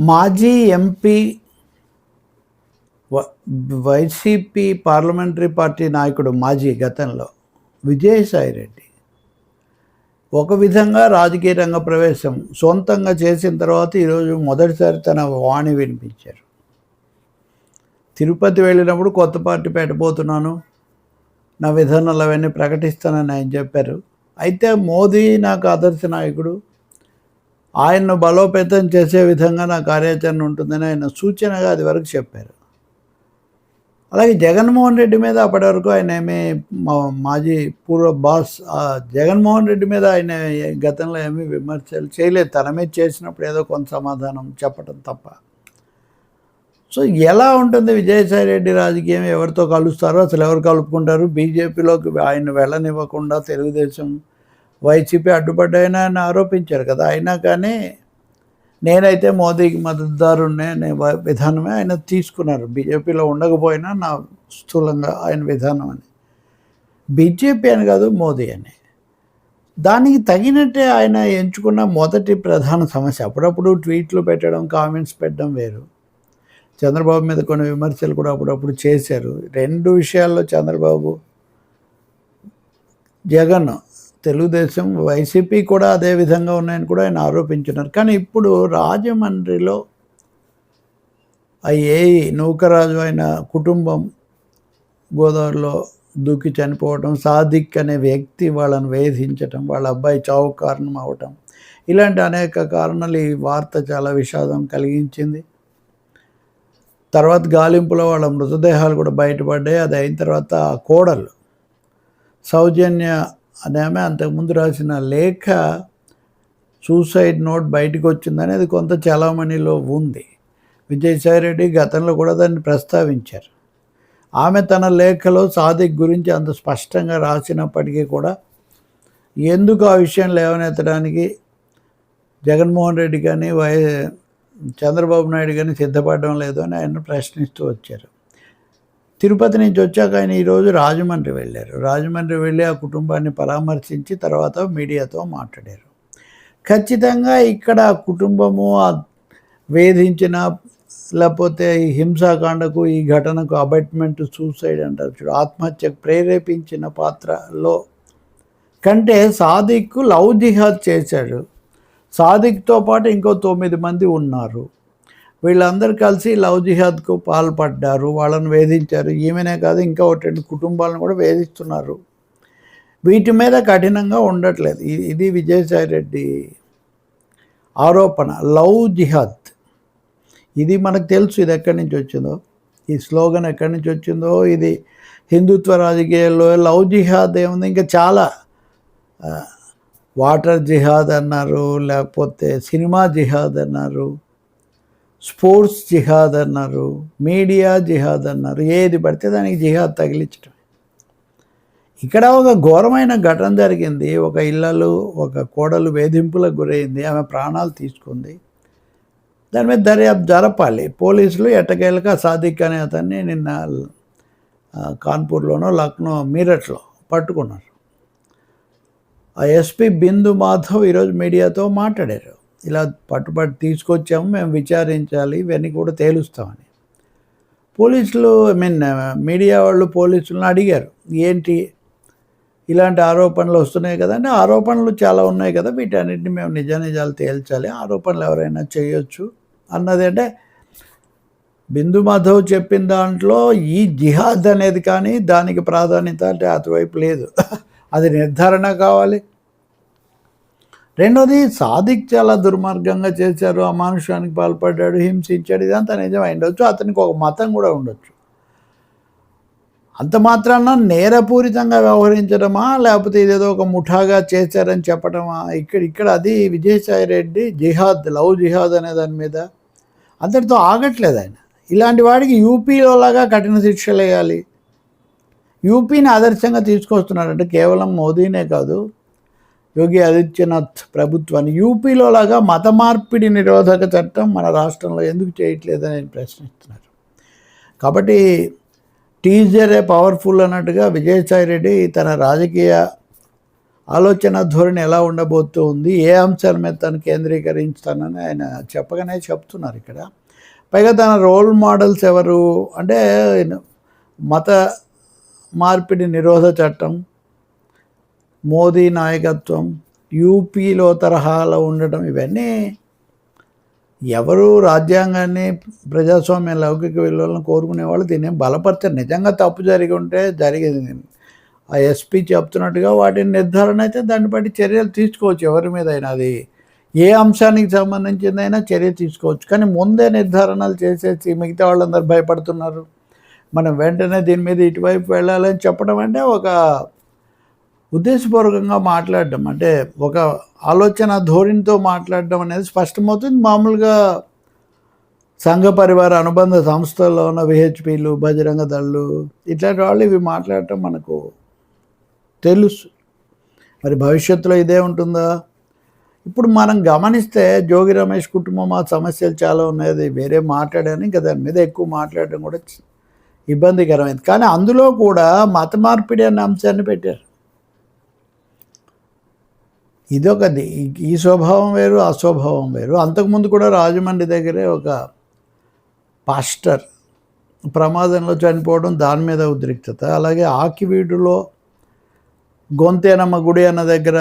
మాజీ MP YCP parliamentary party నాయకుడు మాజీ గతంలో విజయసాయిరెడ్డి ఒక విధంగా రాజకీయ రంగ ప్రవేశం సొంతంగా చేసిన తర్వాత ఈరోజు మొదటిసారి తన వాణి వినిపించారు. తిరుపతి వెళ్ళినప్పుడు కొత్త పార్టీ పెట్టబోతున్నాను, నా విధానాలు అవన్నీ ప్రకటిస్తానని ఆయన చెప్పారు. అయితే మోదీ నాకు ఆదర్శ నాయకుడు, ఆయన్ను బలోపేతం చేసే విధంగా నా కార్యాచరణ ఉంటుందని ఆయన సూచనగా అది వరకు చెప్పారు. అలాగే జగన్మోహన్ రెడ్డి మీద అప్పటి వరకు ఆయన ఏమీ మాజీ పూర్వ బాస్ జగన్మోహన్ రెడ్డి మీద ఆయన గతంలో ఏమీ విమర్శలు చేయలేదు. తన మీద చేసినప్పుడు ఏదో కొంత సమాధానం చెప్పడం తప్ప. సో ఎలా ఉంటుంది విజయసాయి రెడ్డి రాజకీయం? ఎవరితో కలుస్తారో, అసలు ఎవరు కలుపుకుంటారు? బీజేపీలోకి ఆయన వెళ్ళనివ్వకుండా తెలుగుదేశం వైసీపీ అడ్డుపడ్డాయని ఆయన ఆరోపించారు కదా. అయినా కానీ నేనైతే మోదీకి మద్దతుదారునే అనే విధానమే ఆయన తీసుకున్నారు. బీజేపీలో ఉండకపోయినా నా స్థూలంగా ఆయన విధానం అని, బీజేపీ అని కాదు మోదీ అని. దానికి తగినట్టే ఆయన ఎంచుకున్న మొదటి ప్రధాన సమస్య, అప్పుడప్పుడు ట్వీట్లు పెట్టడం, కామెంట్స్ పెట్టడం వేరు. చంద్రబాబు మీద కొన్ని విమర్శలు కూడా అప్పుడప్పుడు చేశారు. రెండు విషయాల్లో చంద్రబాబు, జగన్, తెలుగుదేశం, వైసీపీ కూడా అదే విధంగా ఉన్నాయని కూడా ఆయన ఆరోపించున్నారు. కానీ ఇప్పుడు రాజమండ్రిలో నూకరాజు అయిన కుటుంబం గోదావరిలో దూకి చనిపోవటం, సాదిక్ అనే వ్యక్తి వాళ్ళని వేధించటం, వాళ్ళ అబ్బాయి చావు కారణం అవటం, ఇలాంటి అనేక కారణాలు ఈ వార్త చాలా విషాదం కలిగించింది. తర్వాత గాలింపులో వాళ్ళ మృతదేహాలు కూడా బయటపడ్డాయి. అది అయిన తర్వాత ఆ కోడలు సౌజన్య అనే ఆమె అంతకుముందు రాసిన లేఖ, సూసైడ్ నోట్ బయటకు వచ్చిందని అది కొంత చలామణిలో ఉంది. విజయసాయిరెడ్డి గతంలో కూడా దాన్ని ప్రస్తావించారు. ఆమె తన లేఖలో సాదిక్ గురించి అంత స్పష్టంగా రాసినప్పటికీ కూడా ఎందుకు ఆ విషయం లేవనెత్తడానికి జగన్మోహన్ రెడ్డి కానీ చంద్రబాబు నాయుడు కానీ సిద్ధపడడం లేదు అని ఆయన ప్రశ్నిస్తూ వచ్చారు. తిరుపతి నుంచి వచ్చాక ఆయన ఈరోజు రాజమండ్రి వెళ్ళారు. రాజమండ్రి వెళ్ళి ఆ కుటుంబాన్ని పరామర్శించి తర్వాత మీడియాతో మాట్లాడారు. ఖచ్చితంగా ఇక్కడ ఆ కుటుంబము వేధించిన, లేకపోతే ఈ హింసాకాండకు, ఈ ఘటనకు అబైట్మెంట్, సూసైడ్ అంటారు చూడు, ఆత్మహత్యకు ప్రేరేపించిన పాత్రలో కంటే సాదిక్ లవ్ జిహాద్ చేశాడు. సాదిక్తో పాటు ఇంకో 9 మంది ఉన్నారు. వీళ్ళందరూ కలిసి లవ్ జిహాద్కు పాల్పడ్డారు, వాళ్ళని వేధించారు. ఈమెనే కాదు, ఇంకా 2 కుటుంబాలను కూడా వేధిస్తున్నారు. వీటి మీద కఠినంగా ఉండట్లేదు. ఇది విజయసాయిరెడ్డి ఆరోపణ. లవ్ జిహాద్, ఇది మనకు తెలుసు ఇది ఎక్కడి నుంచి వచ్చిందో, ఈ స్లోగన్ ఎక్కడి నుంచి వచ్చిందో. ఇది హిందుత్వ రాజకీయాల్లో లవ్ జిహాద్ ఏముంది, ఇంకా చాలా వాటర్ జిహాద్ అన్నారు, లేకపోతే సినిమా జిహాద్ అన్నారు, స్పోర్ట్స్ జిహాద్ అన్నారు, మీడియా జిహాద్ అన్నారు. ఏది పడితే దానికి జిహాద్ తగిలించడం. ఇక్కడ ఒక ఘోరమైన ఘటన జరిగింది. ఒక ఇళ్ళలు, ఒక కోడలు వేధింపులకు గురైంది, ఆమె ప్రాణాలు తీసుకుంది. దాని మీద దర్యాప్తు జరపాలి. పోలీసులు ఎట్టకేలక సాదిక్ అనే అతన్ని నిన్న కాన్పూర్లోనో, లక్నో, మీరట్లో పట్టుకున్నారు. ఆ ఎస్పీ బిందు మాధవ్ ఈరోజు మీడియాతో మాట్లాడారు. ఇలా పట్టుబట్టి తీసుకొచ్చాము, మేము విచారించాలి, ఇవన్నీ కూడా తేలుస్తామని. పోలీసులు మీడియా వాళ్ళు పోలీసులను అడిగారు, ఏంటి ఇలాంటి ఆరోపణలు వస్తున్నాయి కదంటే, ఆరోపణలు చాలా ఉన్నాయి కదా, వీటన్నిటిని మేము నిజాలు తేల్చాలి, ఆరోపణలు ఎవరైనా చేయొచ్చు అన్నది. అంటే బిందు మాధవ్ చెప్పిన దాంట్లో ఈ జిహాద్ అనేది కానీ దానికి ప్రాధాన్యత అంటే అటువైపు లేదు. అది నిర్ధారణ కావాలి. రెండోది, సాదిక్ చాలా దుర్మార్గంగా చేశారు, అమానుషానికి పాల్పడ్డాడు, హింసించాడు, ఇదంతా నిజం అయిండొచ్చు. అతనికి ఒక మతం కూడా ఉండొచ్చు. అంత మాత్రాన నేరపూరితంగా వ్యవహరించడమా, లేకపోతే ఇదేదో ఒక ముఠాగా చేశారని చెప్పడమా? ఇక్కడ అది విజయసాయిరెడ్డి జిహాద్, లవ్ జిహాద్ అనే దాని మీద అంతటితో ఆగట్లేదు ఆయన. ఇలాంటి వాడికి యూపీలో లాగా కఠిన శిక్షలు వేయాలి. యూపీని ఆదర్శంగా తీసుకొస్తున్నారంటే కేవలం మోదీనే కాదు, యోగి ఆదిత్యనాథ్ ప్రభుత్వాన్ని యూపీలో లాగా మత మార్పిడి నిరోధక చట్టం మన రాష్ట్రంలో ఎందుకు చేయట్లేదని ప్రశ్నిస్తున్నారు. కాబట్టి టీజరే పవర్ఫుల్ అన్నట్టుగా విజయసాయిరెడ్డి తన రాజకీయ ఆలోచన ధోరణి ఎలా ఉండబోతూ ఉంది, ఏ అంశాల మీద తను కేంద్రీకరించుతానని ఆయన చెప్పగానే చెప్తున్నారు ఇక్కడ. పైగా తన రోల్ మోడల్స్ ఎవరు అంటే మత మార్పిడి నిరోధ చట్టం, మోదీ నాయకత్వం, యూపీలో తరహాలో ఉండటం, ఇవన్నీ ఎవరు రాజ్యాంగాన్ని ప్రజాస్వామ్య లౌకిక విలువలను కోరుకునే వాళ్ళు దీన్ని బలపరచారు. నిజంగా తప్పు జరిగి ఉంటే జరిగింది, ఆ ఎస్పీ చెప్తున్నట్టుగా వాటిని నిర్ధారణ అయితే దాన్ని బట్టి చర్యలు తీసుకోవచ్చు ఎవరి మీద అయినా, అది ఏ అంశానికి సంబంధించిందైనా చర్య తీసుకోవచ్చు. కానీ ముందే నిర్ధారణలు చేసేసి మిగతా వాళ్ళందరూ భయపడుతున్నారు, మనం వెంటనే దీని మీద ఇటువైపు వెళ్ళాలని చెప్పడం అంటే ఒక ఉద్దేశపూర్వకంగా మాట్లాడడం, అంటే ఒక ఆలోచన ధోరణితో మాట్లాడడం అనేది స్పష్టమవుతుంది. మామూలుగా సంఘ పరివార అనుబంధ సంస్థల్లో ఉన్న విహెచ్పీలు, బజరంగ దళ్ళు ఇట్లాంటి వాళ్ళు ఇవి మాట్లాడటం మనకు తెలుసు. మరి భవిష్యత్తులో ఇదే ఉంటుందా? ఇప్పుడు మనం గమనిస్తే జోగి రమేష్ కుటుంబం ఆ సమస్యలు చాలా ఉన్నాయి, అది వేరే మాట్లాడాను, ఇంకా దాని మీద ఎక్కువ మాట్లాడడం కూడా ఇబ్బందికరమైంది. కానీ అందులో కూడా మత మార్పిడి అనే అంశాన్ని పెట్టారు. ఇదొకది, ఈ స్వభావం వేరు, ఆ స్వభావం వేరు. అంతకుముందు కూడా రాజమండ్రి దగ్గరే ఒక పాస్టర్ ప్రమాదంలో చనిపోవడం, దాని మీద ఉద్రిక్తత. అలాగే ఆకివీడులో గొంతేనమ్మ గుడి అన్న దగ్గర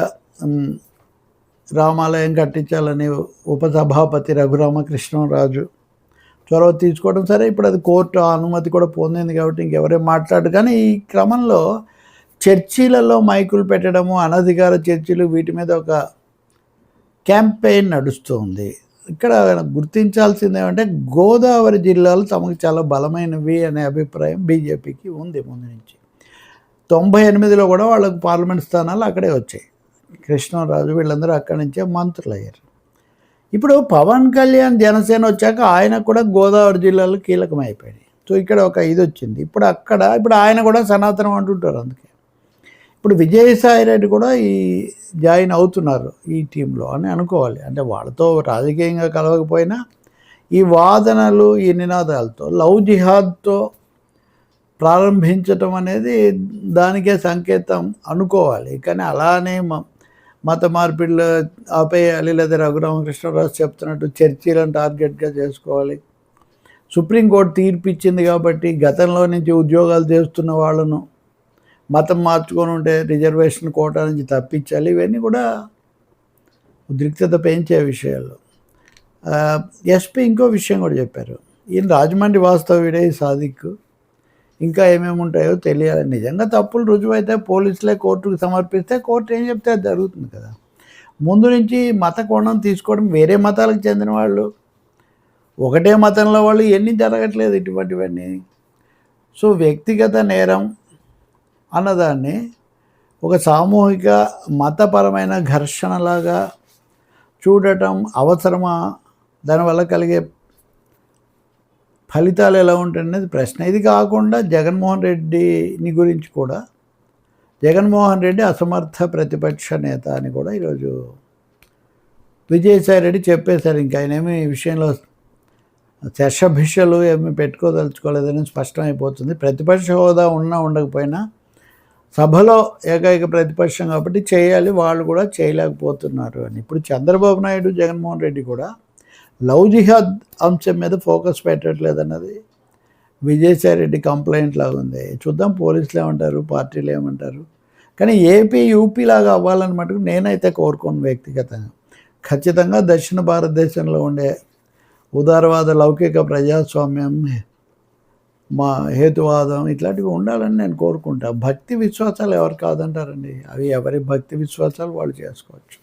రామాలయం కట్టించాలని ఉపసభాపతి రఘురామకృష్ణరాజు చొరవ తీసుకోవడం. సరే, ఇప్పుడు అది కోర్టు అనుమతి కూడా పొందింది కాబట్టి ఇంకెవరేం మాట్లాడు. కానీ ఈ క్రమంలో చర్చిలలో మైకులు పెట్టడము, అనధికార చర్చిలు, వీటి మీద ఒక క్యాంపెయిన్ నడుస్తుంది. ఇక్కడ గుర్తించాల్సింది ఏమంటే గోదావరి జిల్లాలు తమకు చాలా బలమైనవి అనే అభిప్రాయం బీజేపీకి ఉంది ముందు నుంచి. 98లో కూడా వాళ్ళకు పార్లమెంట్ స్థానాలు అక్కడే వచ్చాయి. కృష్ణరాజు వీళ్ళందరూ అక్కడి నుంచే మంత్రులు అయ్యారు. ఇప్పుడు పవన్ కళ్యాణ్ జనసేన వచ్చాక ఆయన కూడా గోదావరి జిల్లాలో కీలకమైపోయాయి. సో ఇక్కడ ఒక ఇది వచ్చింది. ఇప్పుడు ఆయన కూడా సనాతనం అంటుంటారు. అందుకే ఇప్పుడు విజయసాయిరెడ్డి కూడా జాయిన్ అవుతున్నారు ఈ టీంలో అని అనుకోవాలి. అంటే వాళ్ళతో రాజకీయంగా కలవకపోయినా ఈ వాదనలు, ఈ నినాదాలతో లవ్ జిహాద్తో ప్రారంభించటం అనేది దానికే సంకేతం అనుకోవాలి. కానీ అలానే మత మార్పిడిలో ఆపేయాలి, లేదా రఘురామకృష్ణరాజు చెప్తున్నట్టు చర్చీలను టార్గెట్గా చేసుకోవాలి. సుప్రీంకోర్టు తీర్పు ఇచ్చింది కాబట్టి గతంలో నుంచి ఉద్యోగాలు చేస్తున్న వాళ్ళను మతం మార్చుకొని ఉంటే రిజర్వేషన్ కోటా నుంచి తప్పించాలి. ఇవన్నీ కూడా ఉద్రిక్తత పెంచే విషయాలు. ఎస్పీ ఇంకో విషయం కూడా చెప్పారు, ఈయన రాజమండ్రి వాస్తవ్యుడే సాదిక్, ఇంకా ఏమేమి ఉంటాయో తెలియాలి. నిజంగా తప్పులు రుజువైతే పోలీసులే కోర్టుకు సమర్పిస్తే కోర్టు ఏం చెప్తే అది జరుగుతుంది కదా. ముందు నుంచి మత కోణం తీసుకోవడం, వేరే మతాలకు చెందిన వాళ్ళు, ఒకటే మతంలో వాళ్ళు ఎన్ని జరగట్లేదు ఇటువంటివన్నీ. సో వ్యక్తిగత నేరం అన్నదాన్ని ఒక సామూహిక మతపరమైన ఘర్షణలాగా చూడటం అవసరమా? దానివల్ల కలిగే ఫలితాలు ఎలా ఉంటాయనేది ప్రశ్న. ఇది కాకుండా జగన్మోహన్ రెడ్డిని గురించి కూడా, జగన్మోహన్ రెడ్డి అసమర్థ ప్రతిపక్ష నేత అని కూడా ఈరోజు విజయసాయి రెడ్డి చెప్పేశారు. ఇంకా ఆయన ఏమి ఈ విషయంలో శషభిషలు ఏమి పెట్టుకోదలుచుకోలేదని స్పష్టమైపోతుంది. ప్రతిపక్ష హోదా ఉన్నా ఉండకపోయినా సభలో ఏకైక ప్రతిపక్షం కాబట్టి చేయాలి, వాళ్ళు కూడా చేయలేకపోతున్నారు అని. ఇప్పుడు చంద్రబాబు నాయుడు, జగన్మోహన్ రెడ్డి కూడా లవ్ జిహాద్ అంశం మీద ఫోకస్ పెట్టట్లేదన్నది విజయసాయి రెడ్డి కంప్లైంట్ లాగా ఉంది. చూద్దాం పోలీసులు ఏమంటారు, పార్టీలు ఏమంటారు. కానీ ఏపీ యూపీ లాగా అవ్వాలని మటుకు నేనైతే కోరుకోను వ్యక్తిగతంగా. ఖచ్చితంగా దక్షిణ భారతదేశంలో ఉండే ఉదారవాద లౌకిక ప్రజాస్వామ్యం, మా హేతువాదం ఇట్లాంటివి ఉండాలని నేను కోరుకుంటా. భక్తి విశ్వాసాలు ఎవరు కాదంటారండి, అవి ఎవరి భక్తి విశ్వాసాలు వాళ్ళు చేసుకోవచ్చు.